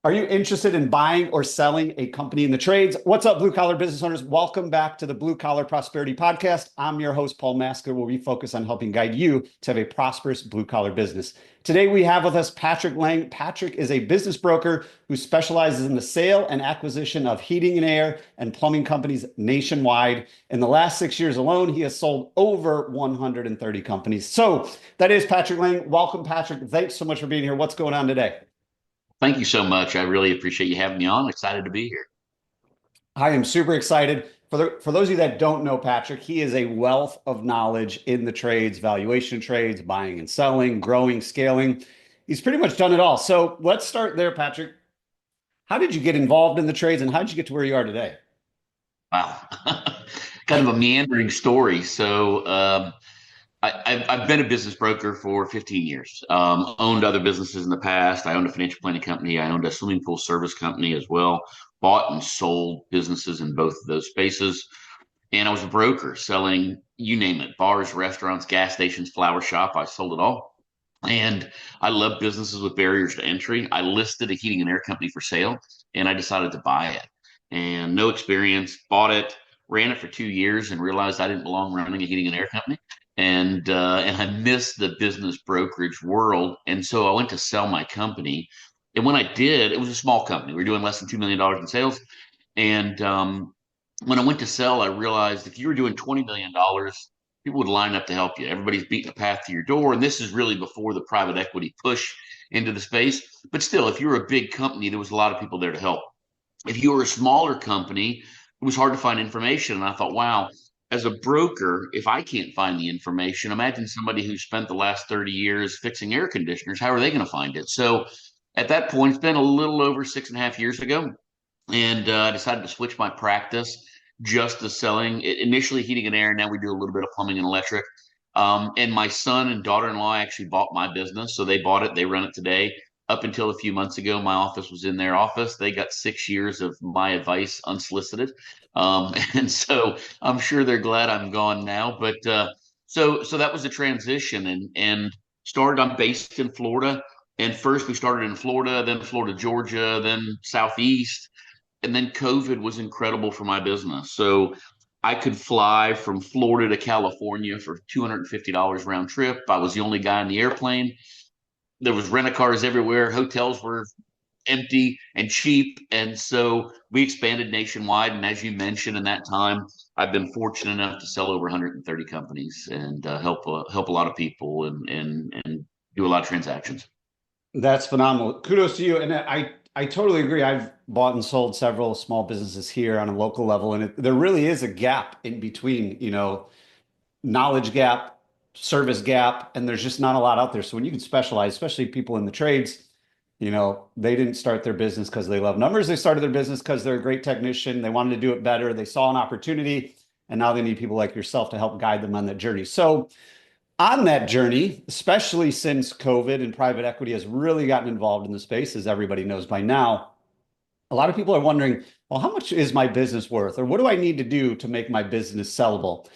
Are you interested in buying or selling a company in the trades? What's up, blue collar business owners? Welcome back to the Blue Collar Prosperity Podcast. I'm your host, Paul Maskill, where we focus on helping guide you to have a prosperous blue collar business. Today, we have with us Patrick Lange. Patrick is a business broker who specializes in the sale and acquisition of heating and air and plumbing companies nationwide. In the last 6 years alone, he has sold over 130 companies. So that is Patrick Lange. Welcome, Patrick. Thanks so much for being here. What's going on today? Thank you so much. I really appreciate you having me on. Excited to be here. I am super excited. For those of you that don't know Patrick, he is a wealth of knowledge in the trades, valuation trades, buying and selling, growing, scaling. He's pretty much done it all. So let's start there, Patrick. How did you get involved in the trades and how did you get to where you are today? Wow. Kind of a meandering story. I've been a business broker for 15 years. Owned other businesses in the past. I owned a financial planning company. I owned a swimming pool service company as well. Bought and sold businesses in both of those spaces. And I was a broker selling, you name it, bars, restaurants, gas stations, flower shop. I sold it all. And I love businesses with barriers to entry. I listed a heating and air company for sale and I decided to buy it. And no experience, bought it, ran it for 2 years and realized I didn't belong running a heating and air company. And I missed the business brokerage world. And so I went to sell my company. And when I did, it was a small company. We were doing less than $2 million in sales. And when I went to sell, I realized if you were doing $20 million, people would line up to help you. Everybody's beating a path to your door. And this is really before the private equity push into the space. But still, if you were a big company, there was a lot of people there to help. If you were a smaller company, it was hard to find information. And I thought, wow, as a broker, if I can't find the information, imagine somebody who spent the last 30 years fixing air conditioners. How are they going to find it? So at that point, it's been a little over 6.5 years ago. And I decided to switch my practice just to selling initially heating and air. Now we do a little bit of plumbing and electric. And my son and daughter-in-law actually bought my business. So they bought it, they run it today. Up until a few months ago, my office was in their office. They got 6 years of my advice unsolicited. And so I'm sure they're glad I'm gone now. But so that was a transition and started. I'm based in Florida. And first we started in Florida, then Florida, Georgia, then Southeast. And then COVID was incredible for my business. So I could fly from Florida to California for $250 round trip. I was the only guy in the airplane. There was rent a cars everywhere. Hotels were empty and cheap. And so we expanded nationwide. And as you mentioned, in that time, I've been fortunate enough to sell over 130 companies and help a lot of people and do a lot of transactions. That's phenomenal. Kudos to you. And I totally agree. I've bought and sold several small businesses here on a local level, and there really is a gap in between, knowledge gap, service gap, and there's just not a lot out there. So when you can specialize, especially people in the trades, they didn't start their business because they love numbers. They started their business because they're a great technician. They wanted to do it better. They saw an opportunity, and now they need people like yourself to help guide them on that journey. So on that journey, especially since COVID and private equity has really gotten involved in the space, as everybody knows by now, a lot of people are wondering, well, how much is my business worth? Or what do I need to do to make my business sellable?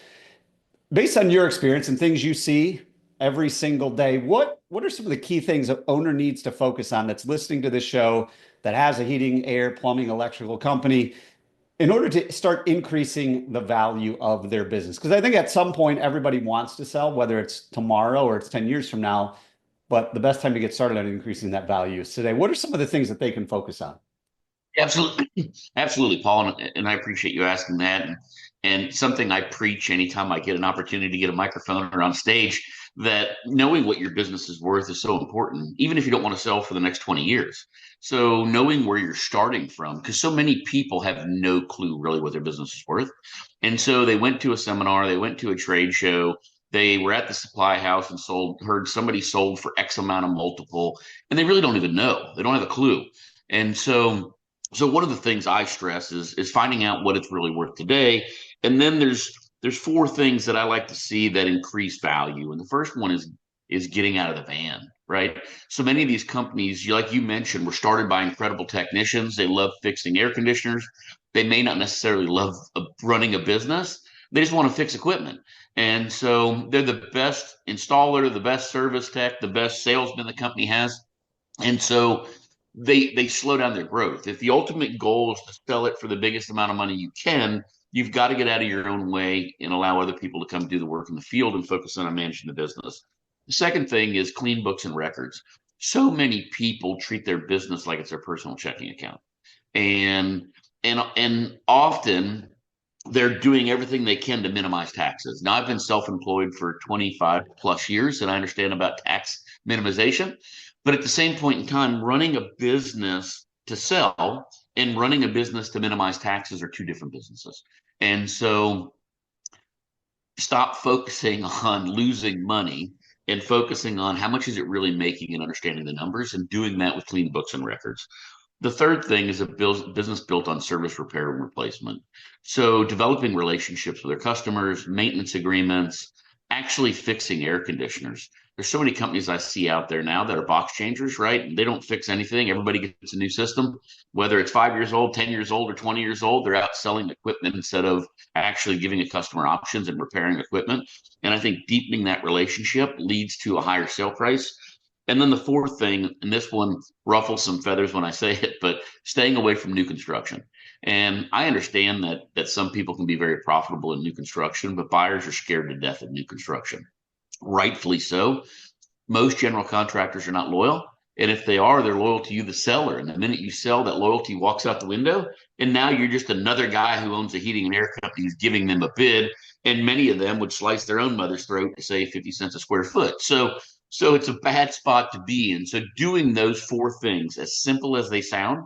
Based on your experience and things you see every single day, what are some of the key things an owner needs to focus on that's listening to this show that has a heating, air, plumbing, electrical company in order to start increasing the value of their business? Because I think at some point everybody wants to sell, whether it's tomorrow or it's 10 years from now, but the best time to get started on increasing that value is today. What are some of the things that they can focus on? Absolutely, absolutely, Paul, and I appreciate you asking that. And something I preach anytime I get an opportunity to get a microphone or on stage, that knowing what your business is worth is so important, even if you don't want to sell for the next 20 years. So knowing where you're starting from, because so many people have no clue really what their business is worth. And so they went to a seminar, they went to a trade show, they were at the supply house and heard somebody sold for X amount of multiple, and they really don't even know. They don't have a clue. And so one of the things I stress is finding out what it's really worth today. And then there's four things that I like to see that increase value. And the first one is getting out of the van, right? So many of these companies, like you mentioned, were started by incredible technicians. They love fixing air conditioners. They may not necessarily love running a business. They just want to fix equipment. And so they're the best installer, the best service tech, the best salesman the company has. And so they slow down their growth. If the ultimate goal is to sell it for the biggest amount of money you can, you've got to get out of your own way and allow other people to come do the work in the field and focus on managing the business. The second thing is clean books and records. So many people treat their business like it's their personal checking account. And and often they're doing everything they can to minimize taxes. Now, I've been self-employed for 25 plus years, and I understand about tax minimization. But at the same point in time, running a business to sell and running a business to minimize taxes are two different businesses. And so stop focusing on losing money and focusing on how much is it really making and understanding the numbers and doing that with clean books and records. The third thing is a business built on service repair and replacement. So developing relationships with their customers, maintenance agreements, actually fixing air conditioners. There's so many companies I see out there now that are box changers, right? They don't fix anything. Everybody gets a new system, whether it's 5 years old, 10 years old, or 20 years old. They're out selling equipment instead of actually giving a customer options and repairing equipment. And I think deepening that relationship leads to a higher sale price. And then the fourth thing, and this one ruffles some feathers when I say it, but staying away from new construction. And I understand that some people can be very profitable in new construction, but buyers are scared to death of new construction. Rightfully so. Most general contractors are not loyal. And if they are, they're loyal to you, the seller. And the minute you sell, that loyalty walks out the window. And now you're just another guy who owns a heating and air company who's giving them a bid. And many of them would slice their own mother's throat to say 50 cents a square foot. So it's a bad spot to be in. So doing those four things, as simple as they sound,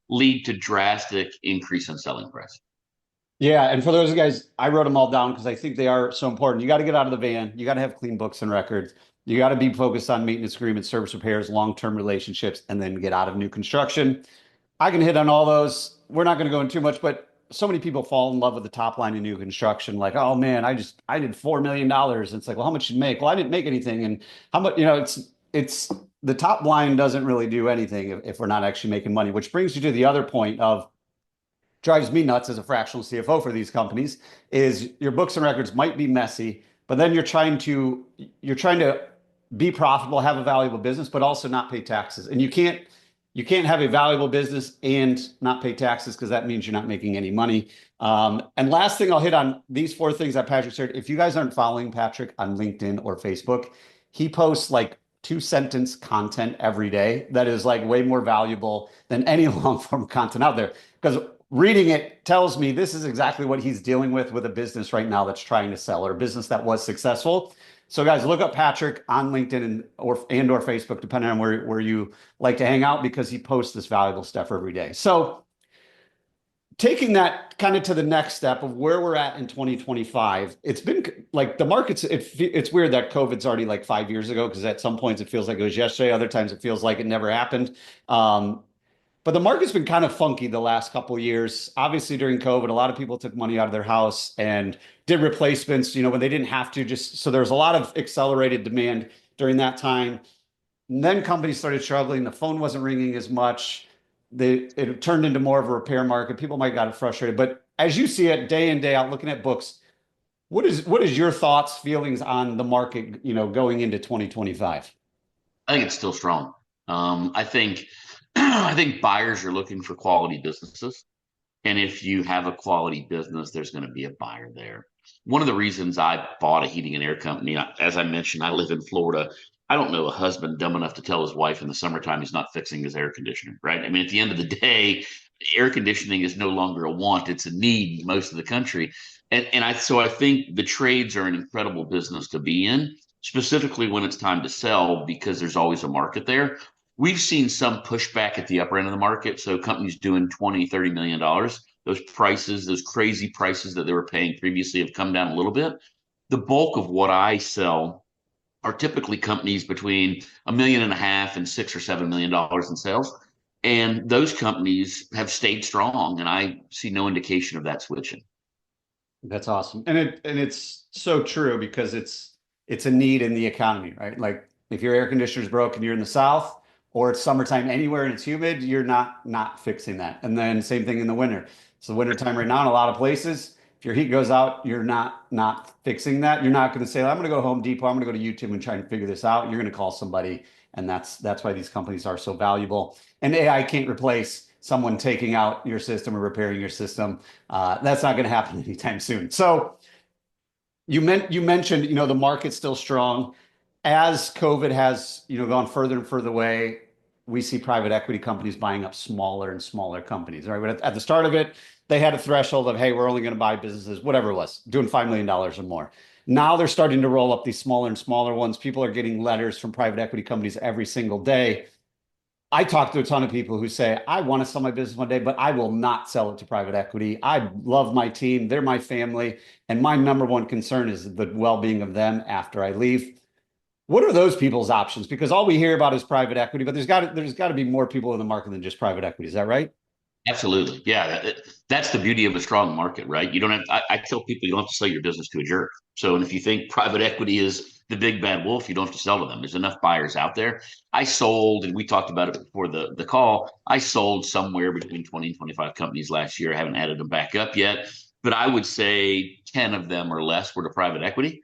lead to drastic increase in selling price. Yeah, and for those guys, I wrote them all down because I think they are so important. You got to get out of the van. You got to have clean books and records. You got to be focused on maintenance agreements, service repairs, long-term relationships, and then get out of new construction. I can hit on all those. We're not going to go into too much, but so many people fall in love with the top line in new construction. Like, oh man, I did $4 million. It's like, well, how much did you make? Well, I didn't make anything. And how much, it's the top line doesn't really do anything if we're not actually making money, which brings you to the other point of drives me nuts as a fractional CFO for these companies is your books and records might be messy, but then you're trying to be profitable, have a valuable business, but also not pay taxes. And you can't have a valuable business and not pay taxes because that means you're not making any money. And last thing I'll hit on these four things that Patrick shared. If you guys aren't following Patrick on LinkedIn or Facebook, he posts like 2 sentence content every day that is like way more valuable than any long form content out there. Because reading it tells me this is exactly what he's dealing with a business right now that's trying to sell or a business that was successful. So guys, look up Patrick on LinkedIn or Facebook, depending on where you like to hang out, because he posts this valuable stuff every day. So taking that kind of to the next step of where we're at in 2025, it's been like the markets, it's weird that COVID's already like 5 years ago, because at some points it feels like it was yesterday. Other times it feels like it never happened. But the market's been kind of funky the last couple of years. Obviously, during COVID, a lot of people took money out of their house and did replacements, when they didn't have to. Just so there was a lot of accelerated demand during that time. And then companies started struggling. The phone wasn't ringing as much. It turned into more of a repair market. People might got frustrated. But as you see it day in, day out, looking at books, what is your thoughts, feelings on the market, going into 2025? I think it's still strong. I think I think buyers are looking for quality businesses. And if you have a quality business, there's going to be a buyer there. One of the reasons I bought a heating and air company, as I mentioned, I live in Florida. I don't know a husband dumb enough to tell his wife in the summertime he's not fixing his air conditioner, right? I mean, at the end of the day, air conditioning is no longer a want, it's a need in most of the country. So I think the trades are an incredible business to be in, specifically when it's time to sell, because there's always a market there. We've seen some pushback at the upper end of the market. So companies doing 20, $30 million, those prices, those crazy prices that they were paying previously have come down a little bit. The bulk of what I sell are typically companies between 1.5 million and $6 or $7 million in sales. And those companies have stayed strong, and I see no indication of that switching. That's awesome. And it's so true, because it's a need in the economy, right? Like if your air conditioner's broken, you're in the South, or it's summertime anywhere and it's humid, you're not fixing that. And then same thing in the winter. It's the wintertime right now in a lot of places. If your heat goes out, you're not fixing that. You're not going to say, I'm going to go to Home Depot, I'm going to go to YouTube and try and figure this out. You're going to call somebody And that's why these companies are so valuable. And AI can't replace someone taking out your system or repairing your system. That's not going to happen anytime soon. So you mentioned, the market's still strong. As COVID has, gone further and further away, we see private equity companies buying up smaller and smaller companies, right? But at the start of it, they had a threshold of, hey, we're only going to buy businesses, whatever it was, doing $5 million or more. Now they're starting to roll up these smaller and smaller ones. People are getting letters from private equity companies every single day. I talk to a ton of people who say, I want to sell my business one day, but I will not sell it to private equity. I love my team. They're my family. And my number one concern is the well-being of them after I leave. What are those people's options? Because all we hear about is private equity, but there's got to be more people in the market than just private equity. Is that right? Absolutely. Yeah. That's the beauty of a strong market, right? You don't have, I tell people you don't have to sell your business to a jerk. So, and if you think private equity is the big bad wolf, you don't have to sell to them. There's enough buyers out there. I sold, and we talked about it before the call. I sold somewhere between 20 and 25 companies last year. I haven't added them back up yet, but I would say 10 of them or less were to private equity,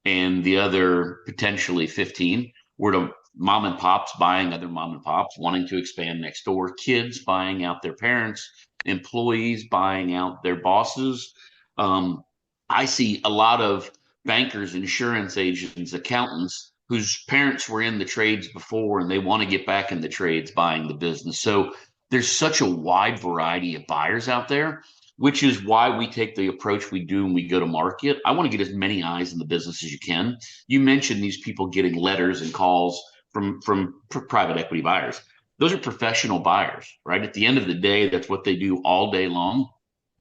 and the other potentially 15 were to mom and pops buying other mom and pops, wanting to expand next door, kids buying out their parents, employees buying out their bosses. I see a lot of bankers, insurance agents, accountants whose parents were in the trades before and they want to get back in the trades buying the business. So there's such a wide variety of buyers out there, which is why we take the approach we do when we go to market. I want to get as many eyes in the business as you can. You mentioned these people getting letters and calls from private equity buyers. Those are professional buyers, right? At the end of the day, that's what they do all day long.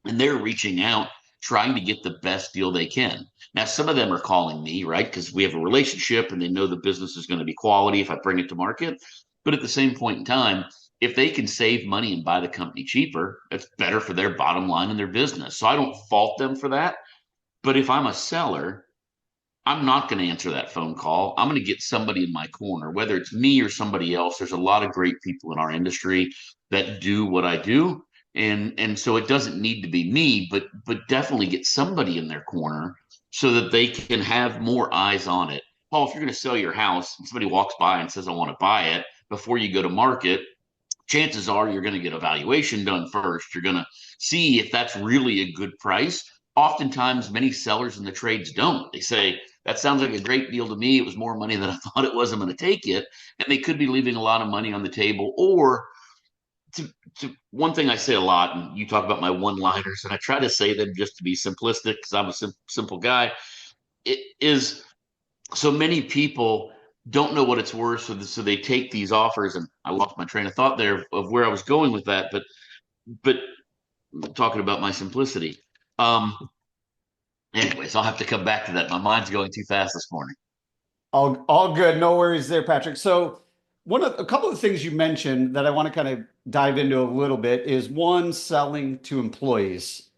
And they're reaching out, trying to get the best deal they can. Now, some of them are calling me, right? Because we have a relationship and they know the business is going to be quality if I bring it to market. But at the same point in time, if they can save money and buy the company cheaper, that's better for their bottom line and their business. So I don't fault them for that. But if I'm a seller, I'm not going to answer that phone call. I'm going to get somebody in my corner, whether it's me or somebody else. There's a lot of great people in our industry that do what I do. And so it doesn't need to be me, but definitely get somebody in their corner so that they can have more eyes on it. Paul, if you're going to sell your house and somebody walks by and says, I want to buy it before you go to market, chances are you're going to get a valuation done first. You're going to see if that's really a good price. Oftentimes, many sellers in the trades don't. They say, that sounds like a great deal to me. It was more money than I thought it was. I'm going to take it. And they could be leaving a lot of money on the table. Or one thing I say a lot, and you talk about my one liners, and I try to say them just to be simplistic because I'm a simple guy, it is so many people don't know what it's worth. So they take these offers, and I lost my train of thought there of where I was going with that. But talking about my simplicity. Anyways, I'll have to come back to that. My mind's going too fast this morning. All good. No worries there, Patrick. So a couple of things you mentioned that I want to kind of dive into a little bit is one, selling to employees.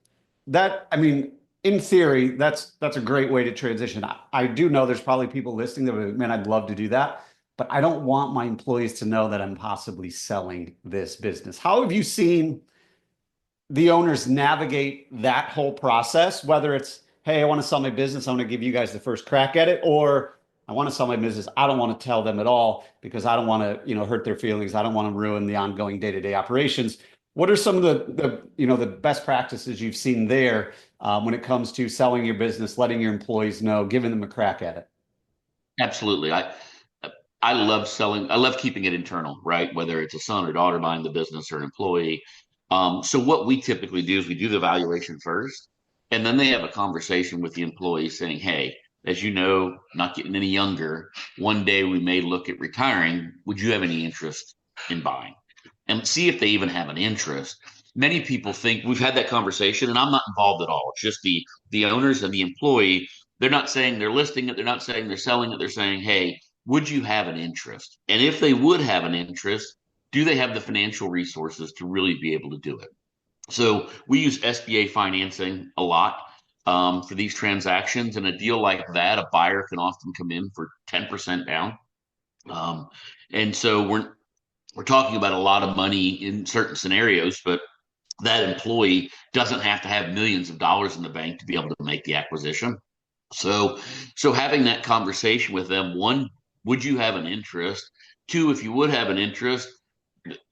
That, I mean, in theory, that's a great way to transition. I do know there's probably people listening that would, man, I'd love to do that, but I don't want my employees to know that I'm possibly selling this business. How have you seen the owners navigate that whole process, whether it's, hey, I want to sell my business, I want to give you guys the first crack at it, or I want to sell my business, I don't want to tell them at all because I don't want to, hurt their feelings. I don't want to ruin the ongoing day-to-day operations. What are some of the best practices you've seen there when it comes to selling your business, letting your employees know, giving them a crack at it? Absolutely. I love selling. I love keeping it internal, right? Whether it's a son or daughter buying the business or an employee. So what we typically do is we do the valuation first, and then they have a conversation with the employee saying, hey, as you know, not getting any younger, one day we may look at retiring. Would you have any interest in buying? And see if they even have an interest. Many people think we've had that conversation, and I'm not involved at all. It's just the owners and the employee. They're not saying they're listing it. They're not saying they're selling it. They're saying, hey, would you have an interest? And if they would have an interest, do they have the financial resources to really be able to do it? So we use SBA financing a lot for these transactions. And a deal like that, a buyer can often come in for 10% down. And so we're talking about a lot of money in certain scenarios, but that employee doesn't have to have millions of dollars in the bank to be able to make the acquisition. So having that conversation with them, one, would you have an interest? Two, if you would have an interest,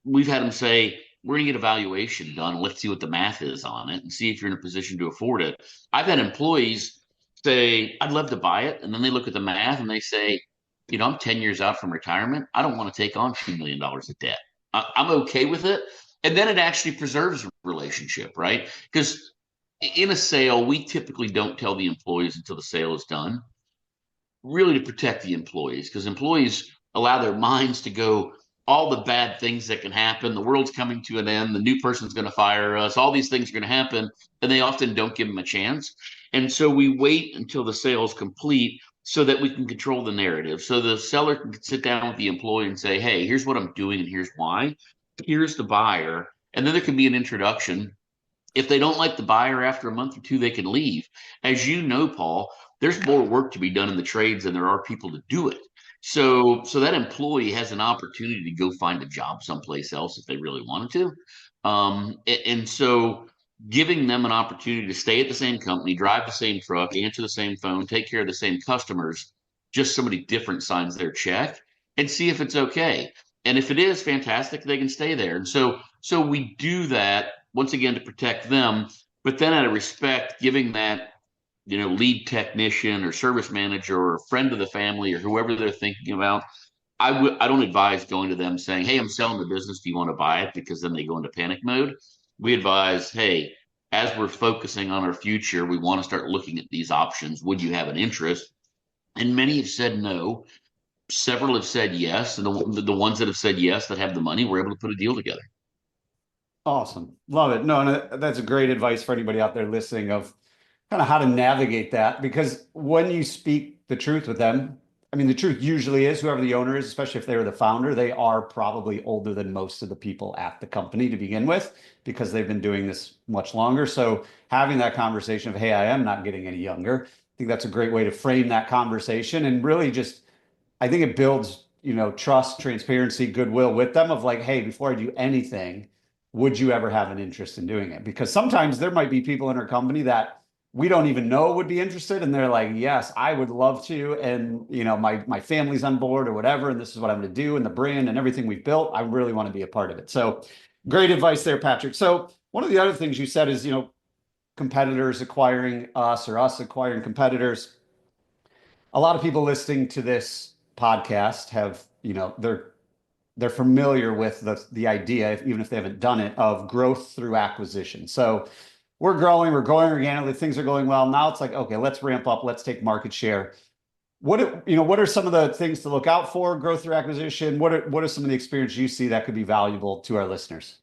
we've had them say, we're going to get a valuation done. Let's see what the math is on it and see if you're in a position to afford it. I've had employees say, I'd love to buy it. And then they look at the math and they say, I'm 10 years out from retirement. I don't want to take on $2 million of debt. I'm okay with it. And then it actually preserves a relationship, right? Because in a sale, we typically don't tell the employees until the sale is done, really to protect the employees, because employees allow their minds to go all the bad things that can happen. The world's coming to an end. The new person's going to fire us. All these things are going to happen, and they often don't give them a chance. And so we wait until the sale is complete so that we can control the narrative. So the seller can sit down with the employee and say, hey, here's what I'm doing and here's why. Here's the buyer. And then there can be an introduction. If they don't like the buyer after a month or two, they can leave. As you know, Paul, there's more work to be done in the trades than there are people to do it. So that employee has an opportunity to go find a job someplace else if they really wanted to. And so giving them an opportunity to stay at the same company, drive the same truck, answer the same phone, take care of the same customers, just somebody different signs their check and see if it's okay. And if it is, fantastic, they can stay there. And so we do that once again to protect them, but then out of respect, giving that lead technician or service manager or friend of the family or whoever they're thinking about, I don't advise going to them saying, hey, I'm selling the business. Do you want to buy it? Because then they go into panic mode. We advise, hey, as we're focusing on our future, we want to start looking at these options. Would you have an interest? And many have said no. Several have said yes. And the ones that have said yes that have the money, we're able to put a deal together. Awesome. Love it. No, and that's a great advice for anybody out there listening of kind of how to navigate that. Because when you speak the truth with them, I mean, the truth usually is whoever the owner is, especially if they were the founder, they are probably older than most of the people at the company to begin with, because they've been doing this much longer. So having that conversation of, hey, I am not getting any younger, I think that's a great way to frame that conversation and really just, I think it builds, trust, transparency, goodwill with them of like, hey, before I do anything, would you ever have an interest in doing it? Because sometimes there might be people in our company that we don't even know would be interested, and they're like, yes, I would love to, and my family's on board or whatever, and this is what I'm going to do, and the brand and everything we've built, I really want to be a part of it. So great advice there, Patrick. So one of the other things you said is, competitors acquiring us or us acquiring competitors. A lot of people listening to this podcast have, they're familiar with the idea, even if they haven't done it, of growth through acquisition. So we're growing organically, things are going well. Now it's like, okay, let's ramp up, let's take market share. What are some of the things to look out for, growth through acquisition? What are some of the experience you see that could be valuable to our listeners?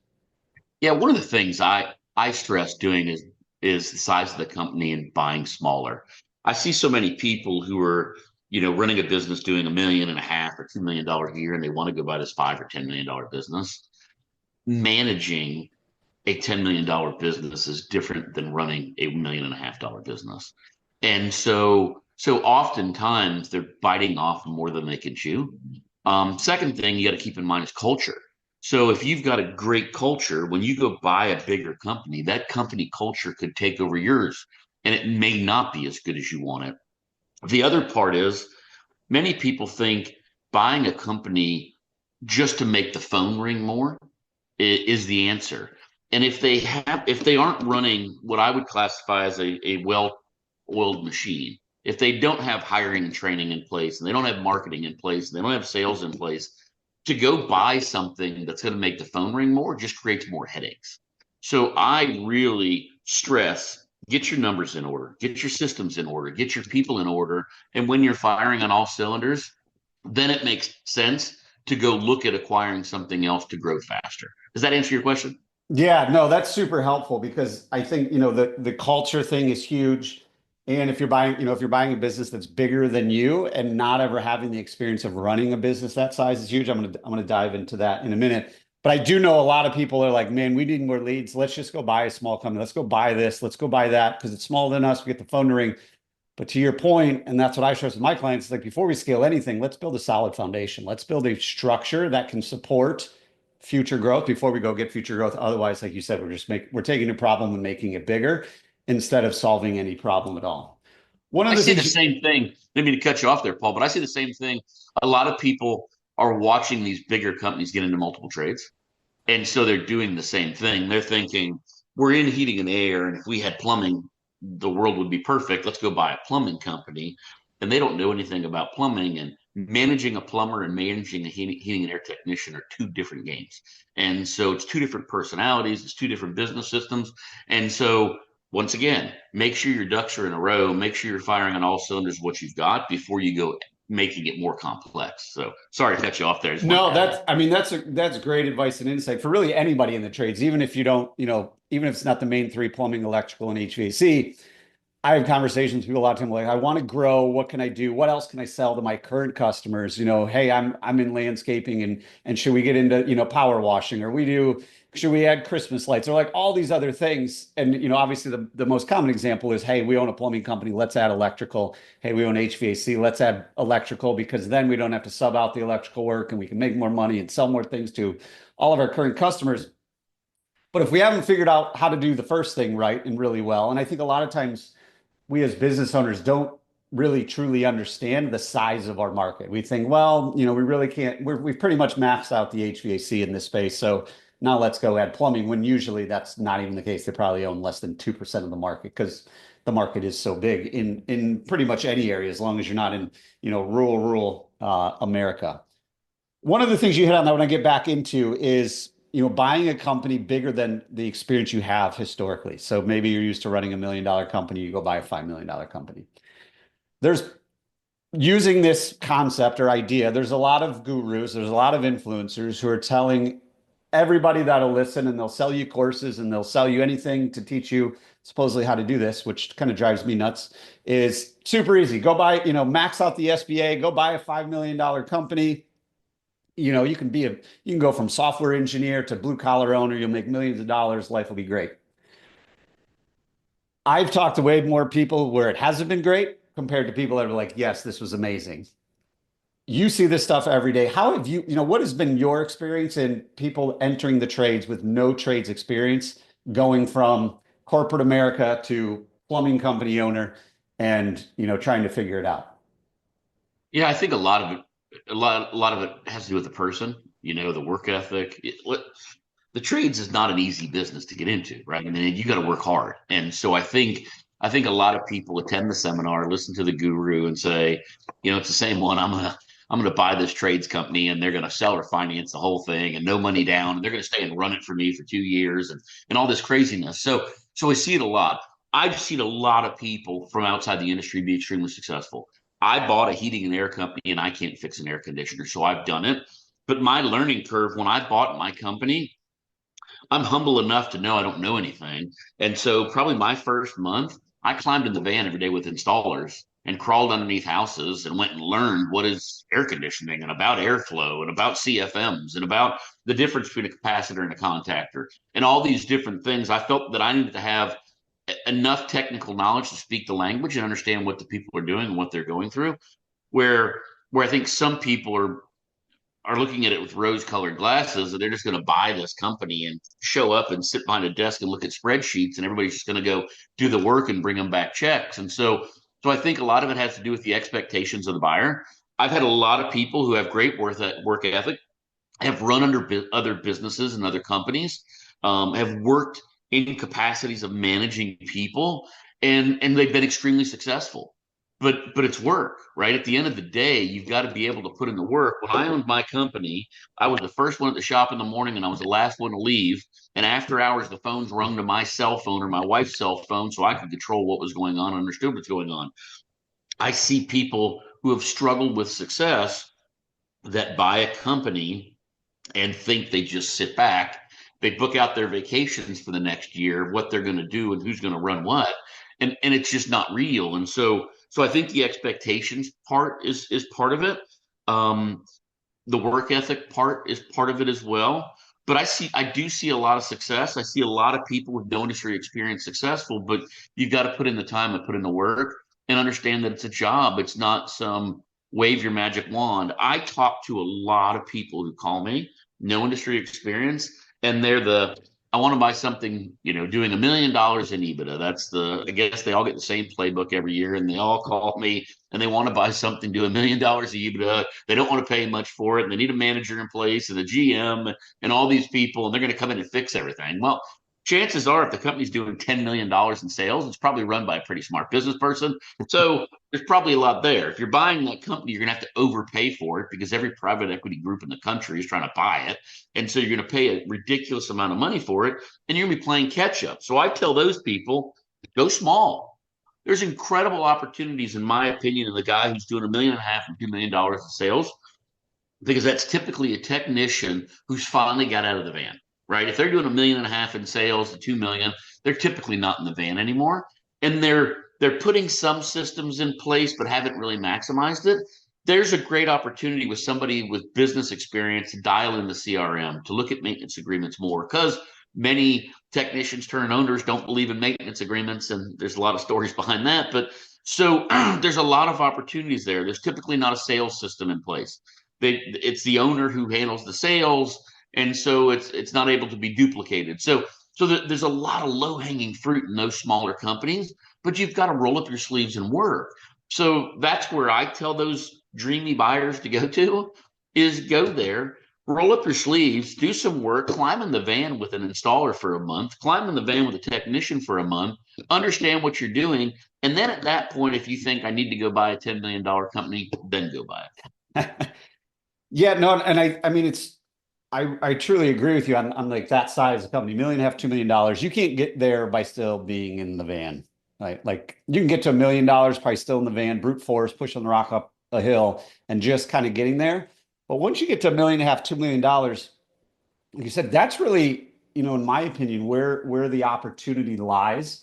Yeah, one of the things I stress doing is the size of the company and buying smaller. I see so many people who are, running a business doing $1.5 million or $2 million a year, and they want to go buy this $5 or $10 million business. Managing a $10 million business is different than running a $1.5 million business. And so oftentimes they're biting off more than they can chew. Second thing you got to keep in mind is culture. So if you've got a great culture, when you go buy a bigger company, that company culture could take over yours, and it may not be as good as you want it. The other part is many people think buying a company just to make the phone ring more is the answer. And if they aren't running what I would classify as a well-oiled machine, if they don't have hiring and training in place, and they don't have marketing in place, and they don't have sales in place, to go buy something that's going to make the phone ring more just creates more headaches. So I really stress, get your numbers in order, get your systems in order, get your people in order. And when you're firing on all cylinders, then it makes sense to go look at acquiring something else to grow faster. Does that answer your question? Yeah, no, that's super helpful because I think, the culture thing is huge. And if you're buying a business that's bigger than you and not ever having the experience of running a business that size is huge. I'm gonna dive into that in a minute. But I do know a lot of people are like, man, we need more leads. Let's just go buy a small company. Let's go buy this. Let's go buy that because it's smaller than us. We get the phone to ring. But to your point, and that's what I stress with my clients, like before we scale anything, let's build a solid foundation. Let's build a structure that can support future growth before we go get future growth. Otherwise, like you said, we're taking a problem and making it bigger instead of solving any problem at all. One of I the see the things, same thing. I didn't mean to cut you off there, Paul, but I see the same thing. A lot of people are watching these bigger companies get into multiple trades. And so they're doing the same thing. They're thinking, we're in heating and air, and if we had plumbing, the world would be perfect. Let's go buy a plumbing company. And they don't know anything about plumbing. And managing a plumber and managing a heating and air technician are two different games. And so it's two different personalities, it's two different business systems. And so once again, make sure your ducks are in a row, make sure you're firing on all cylinders what you've got before you go making it more complex. So sorry to cut you off there. I just No, wanted to add that. I mean, that's great advice and insight for really anybody in the trades, even if you don't, even if it's not the main three, plumbing, electrical, and HVAC. I have conversations with people a lot of time like, I want to grow. What can I do? What else can I sell to my current customers? Hey, I'm in landscaping and should we get into, power washing or should we add Christmas lights or like all these other things? And, obviously the most common example is, hey, we own a plumbing company. Let's add electrical. Hey, we own HVAC. Let's add electrical because then we don't have to sub out the electrical work and we can make more money and sell more things to all of our current customers. But if we haven't figured out how to do the first thing right and really well, and I think a lot of times we as business owners don't really truly understand the size of our market. We think, well, we really can't, we've pretty much maxed out the HVAC in this space. So now let's go add plumbing when usually that's not even the case. They probably own less than 2% of the market because the market is so big in pretty much any area, as long as you're not in, rural America. One of the things you hit on that I want to get back into is buying a company bigger than the experience you have historically. So maybe you're used to running $1 million company, you go buy a $5 million company. There's using this concept or idea, there's a lot of gurus, there's a lot of influencers who are telling everybody that'll listen, and they'll sell you courses and they'll sell you anything to teach you supposedly how to do this, which kind of drives me nuts. Is super easy. Go buy, max out the SBA, go buy a $5 million company. You can go from software engineer to blue collar owner. You'll make millions of dollars. Life will be great. I've talked to way more people where it hasn't been great compared to people that are like, yes, this was amazing. You see this stuff every day. How have what has been your experience in people entering the trades with no trades experience, going from corporate America to plumbing company owner and, trying to figure it out? Yeah, I think a lot of it, a lot of it has to do with the person, the work ethic. The trades is not an easy business to get into, right? I mean, you got to work hard. And so I think a lot of people attend the seminar, listen to the guru and say, it's the same one. I'm gonna buy this trades company and they're gonna sell or finance the whole thing and no money down, and they're gonna stay and run it for me for 2 years and all this craziness. So I see it a lot. I've seen a lot of people from outside the industry be extremely successful. I bought a heating and air company and I can't fix an air conditioner, so I've done it. But my learning curve when I bought my company, I'm humble enough to know I don't know anything. And so probably my first month, I climbed in the van every day with installers and crawled underneath houses and went and learned what is air conditioning and about airflow and about CFMs and about the difference between a capacitor and a contactor and all these different things. I felt that I needed to have enough technical knowledge to speak the language and understand what the people are doing and what they're going through. Where I think some people are looking at it with rose-colored glasses, and they're just going to buy this company and show up and sit behind a desk and look at spreadsheets, and everybody's just going to go do the work and bring them back checks. And so I think a lot of it has to do with the expectations of the buyer. I've had a lot of people who have great work ethic, have run under other businesses and other companies, have worked in capacities of managing people, and they've been extremely successful. But it's work, right? At the end of the day, you've got to be able to put in the work. When I owned my company, I was the first one at the shop in the morning and I was the last one to leave. And after hours, the phones rung to my cell phone or my wife's cell phone so I could control what was going on and understood what's going on. I see people who have struggled with success that buy a company and think they just sit back. They book out their vacations for the next year, what they're going to do and who's going to run what. And it's just not real. And so I think the expectations part is part of it. The work ethic part is part of it as well. But I do see a lot of success. I see a lot of people with no industry experience successful, but you've got to put in the time and put in the work and understand that it's a job. It's not some wave your magic wand. I talk to a lot of people who call me, no industry experience, and they're I want to buy something, doing $1 million in EBITDA. I guess they all get the same playbook every year, and they all call me and they want to buy something, do $1 million EBITDA. They don't want to pay much for it, and they need a manager in place and a GM and all these people, and they're going to come in and fix everything. Well, chances are, if the company's doing $10 million in sales, it's probably run by a pretty smart business person. So there's probably a lot there. If you're buying that company, you're going to have to overpay for it because every private equity group in the country is trying to buy it. And so you're going to pay a ridiculous amount of money for it, and you're going to be playing catch up. So I tell those people, go small. There's incredible opportunities, in my opinion, in the guy who's doing $1.5 million and $2 million in sales, because that's typically a technician who's finally got out of the van, right? If they're doing $1.5 million in sales to 2 million, they're typically not in the van anymore. And they're putting some systems in place, but haven't really maximized it. There's a great opportunity with somebody with business experience to dial in the CRM, to look at maintenance agreements more, because many technicians turned owners don't believe in maintenance agreements. And there's a lot of stories behind that. But so there's a lot of opportunities there. There's typically not a sales system in place. It's the owner who handles the sales, and so it's not able to be duplicated. So there's a lot of low hanging fruit in those smaller companies, but you've got to roll up your sleeves and work. So that's where I tell those dreamy buyers to go to, is go there, roll up your sleeves, do some work, climb in the van with an installer for a month, climb in the van with a technician for a month, understand what you're doing. And then at that point, if you think I need to go buy a $10 million company, then go buy it. Yeah, no, and I mean, I truly agree with you on like that size of company, $1.5 million, $2 million. You can't get there by still being in the van. Like you can get to $1 million probably still in the van, brute force, pushing the rock up a hill and just kind of getting there. But once you get to $1.5 million, $2 million, like you said, that's really, in my opinion, where the opportunity lies.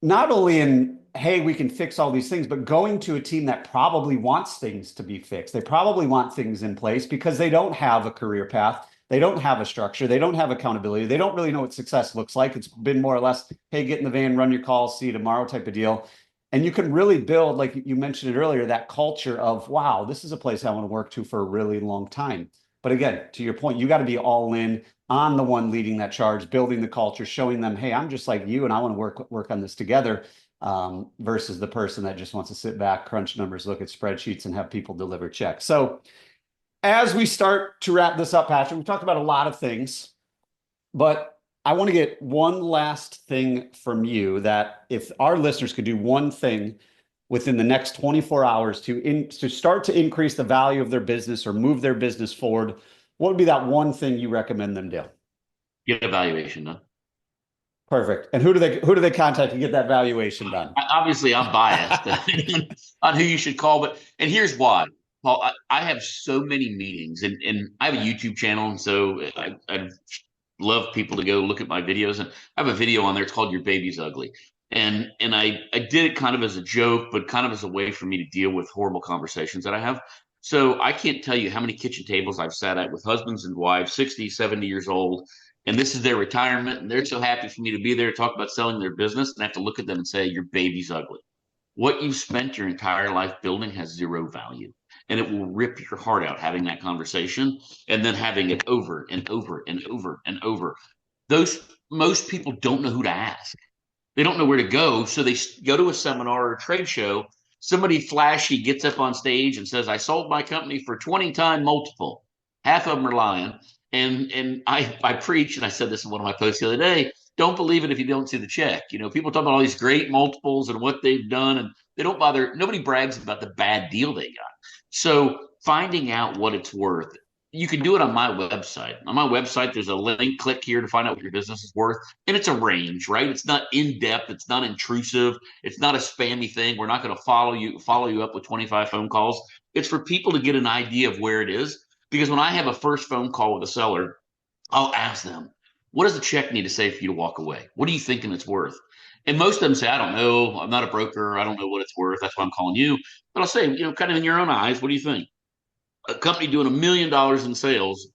Not only in, hey, we can fix all these things, but going to a team that probably wants things to be fixed. They probably want things in place because they don't have a career path. They don't have a structure. They don't have accountability. They don't really know what success looks like. It's been more or less, hey, get in the van, run your calls, see you tomorrow type of deal. And you can really build, like you mentioned it earlier, that culture of, wow, this is a place I want to work to for a really long time. But again, to your point, you got to be all in on the one leading that charge, building the culture, showing them, hey, I'm just like you, and I want to work on this together, versus the person that just wants to sit back, crunch numbers, look at spreadsheets, and have people deliver checks. So as we start to wrap this up, Patrick, we talked about a lot of things, but I want to get one last thing from you, that if our listeners could do one thing within the next 24 hours to start to increase the value of their business or move their business forward, what would be that one thing you recommend them do? Get a valuation done. Perfect. And who do they contact to get that valuation done? Obviously, I'm biased on who you should call, and here's why. Paul, I have so many meetings, and I have a YouTube channel, and so I love people to go look at my videos. And I have a video on there. It's called "Your Baby's Ugly," and I did it kind of as a joke, but kind of as a way for me to deal with horrible conversations that I have. So I can't tell you how many kitchen tables I've sat at with husbands and wives, 60, 70 years old, and this is their retirement, and they're so happy for me to be there to talk about selling their business, and I have to look at them and say, your baby's ugly. What you've spent your entire life building has zero value, and it will rip your heart out having that conversation, and then having it over and over and over and over. Most people don't know who to ask. They don't know where to go, so they go to a seminar or a trade show. Somebody flashy gets up on stage and says, I sold my company for 20-time multiple. Half of them are lying. And I preach, and I said this in one of my posts the other day, don't believe it if you don't see the check. People talk about all these great multiples and what they've done, and they don't bother. Nobody brags about the bad deal they got. So finding out what it's worth, you can do it on my website. On my website, there's a link, click here to find out what your business is worth. And it's a range, right? It's not in depth. It's not intrusive. It's not a spammy thing. We're not going to follow you up with 25 phone calls. It's for people to get an idea of where it is. Because when I have a first phone call with a seller, I'll ask them, what does the check need to say for you to walk away? What are you thinking it's worth? And most of them say, I don't know. I'm not a broker. I don't know what it's worth. That's why I'm calling you. But I'll say, kind of in your own eyes, what do you think? A company doing $1 million in sales,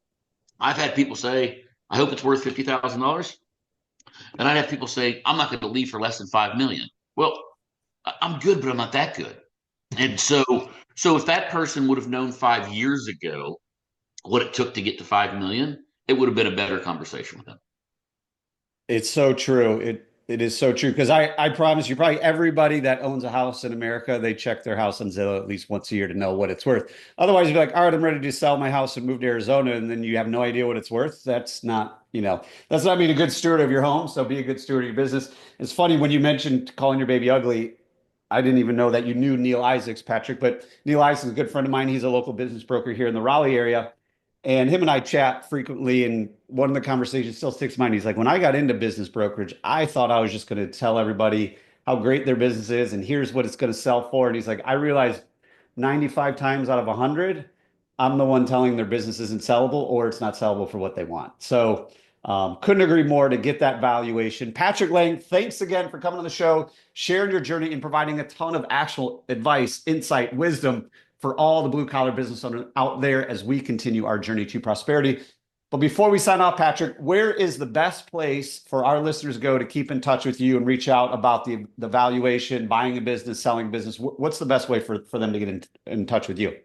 I've had people say, I hope it's worth $50,000. And I'd have people say, I'm not going to leave for less than 5 million. Well, I'm good, but I'm not that good. And so if that person would have known 5 years ago what it took to get to 5 million, it would have been a better conversation with them. It's so true. It is so true because I promise you, probably everybody that owns a house in America, they check their house on Zillow at least once a year to know what it's worth. Otherwise, you'd be like, all right, I'm ready to sell my house and move to Arizona, and then you have no idea what it's worth. That's not being a good steward of your home. So be a good steward of your business. It's funny when you mentioned calling your baby ugly. I didn't even know that you knew Neil Isaacs, Patrick, but Neil Isaacs is a good friend of mine. He's a local business broker here in the Raleigh area. And him and I chat frequently. And one of the conversations still sticks in mind. He's like, when I got into business brokerage, I thought I was just going to tell everybody how great their business is and here's what it's going to sell for. And he's like, I realized 95 times out of 100, I'm the one telling their business isn't sellable or it's not sellable for what they want. So couldn't agree more to get that valuation. Patrick Lange, thanks again for coming on the show, sharing your journey and providing a ton of actual advice, insight, wisdom for all the blue collar business owners out there as we continue our journey to prosperity. But before we sign off, Patrick, where is the best place for our listeners to go to keep in touch with you and reach out about the valuation, buying a business, selling a business? What's the best way for them to get in touch with you?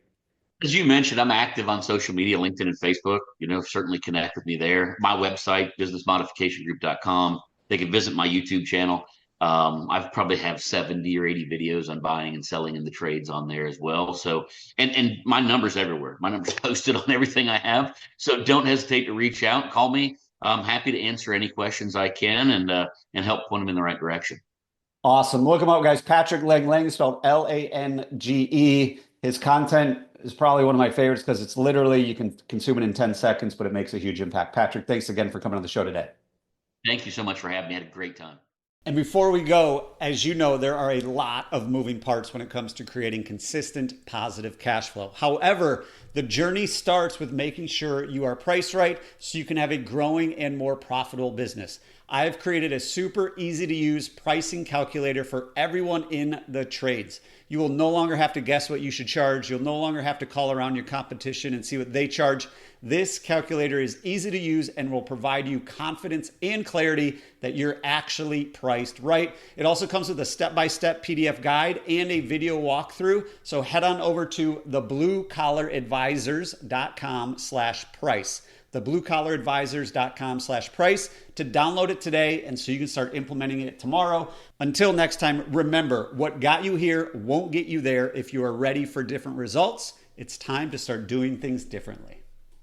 As you mentioned, I'm active on social media, LinkedIn and Facebook. Certainly connect with me there. My website, businessmodificationgroup.com. They can visit my YouTube channel. I've probably have 70 or 80 videos on buying and selling in the trades on there as well. So, and my number's everywhere. My number's posted on everything I have. So don't hesitate to reach out, call me. I'm happy to answer any questions I can and help point them in the right direction. Awesome. Look him up, guys. Patrick Lange, Lange spelled Lange. His content is probably one of my favorites because it's literally, you can consume it in 10 seconds, but it makes a huge impact. Patrick, thanks again for coming on the show today. Thank you so much for having me. I had a great time. And before we go, as you know, there are a lot of moving parts when it comes to creating consistent positive cash flow. However, the journey starts with making sure you are priced right so you can have a growing and more profitable business. I've created a super easy to use pricing calculator for everyone in the trades. You will no longer have to guess what you should charge. You'll no longer have to call around your competition and see what they charge. This calculator is easy to use and will provide you confidence and clarity that you're actually priced right. It also comes with a step-by-step PDF guide and a video walkthrough. So head on over to thebluecollaradvisors.com/price. thebluecollaradvisors.com/price to download it today and so you can start implementing it tomorrow. Until next time, remember, what got you here won't get you there. If you are ready for different results, it's time to start doing things differently.